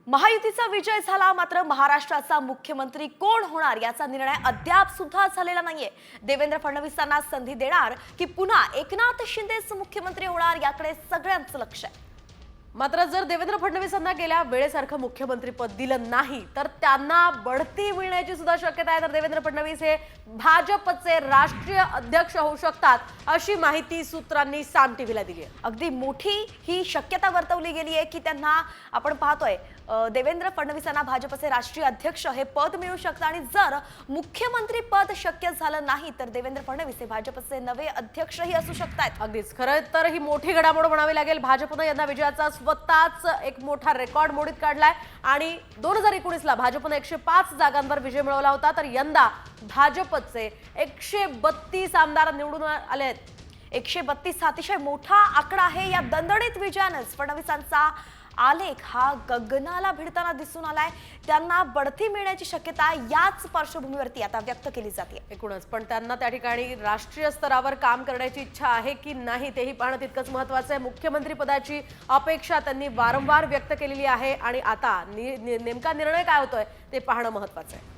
महायुतीचा विजय झाला, मात्र महाराष्ट्राचा मुख्यमंत्री कोण होणार याचा निर्णय अद्याप सुद्धा झालेला नाहीये। देवेंद्र फडणवीसांना संधी देणार की पुन्हा एकनाथ शिंदेच मुख्यमंत्री होणार याकडे सगळ्यांचं लक्ष आहे। मात्र जर देवेंद्र फडणवीसांना गेल्या वेळेसारखं मुख्यमंत्रीपद दिलं नाही तर त्यांना बढती मिळण्याची सुद्धा शक्यता आहे। तर देवेंद्र फडणवीस हे भाजपचे राष्ट्रीय अध्यक्ष होऊ शकतात अशी माहिती सूत्रांनी साम टीव्हीला दिली आहे। अगदी मोठी ही शक्यता वर्तवली गेली आहे की त्यांना आपण पाहतोय देवेंद्र फडणवीसांना भाजपचे राष्ट्रीय अध्यक्ष हे पद मिळू शकतं आणि जर मुख्यमंत्री पद शक्य झालं नाही तर देवेंद्र फडणवीस हे भाजपचे नवे अध्यक्षही असू शकतात। अगदीच खरं तर ही मोठी घडामोड म्हणावी लागेल। भाजपने यंदा विजयाचा स्वतःच एक मोठा रेकॉर्ड मोडीत काढलाय आणि 2019 ला भाजपने 105 जागांवर विजय मिळवला होता, तर यंदा भाजपचे 132 आमदार निवडून आले आहेत। 132 अतिशय मोठा आकडा आहे। या दणदणीत विजयानंच फडणवीसांचा आलेख हा गगनाला भिडताना दिसून आलाय। त्यांना बढती मिळण्याची शक्यता याच पार्श्वभूमीवरती आता व्यक्त केली जाते। एकूणच पण त्यांना त्या ठिकाणी राष्ट्रीय स्तरावर काम करण्याची इच्छा आहे की नाही तेही पाहणं तितकंच महत्त्वाचं आहे। मुख्यमंत्री पदाची अपेक्षा त्यांनी वारंवार व्यक्त केलेली आहे आणि आता नेमका निर्णय काय होतोय ते पाहणं महत्त्वाचं आहे।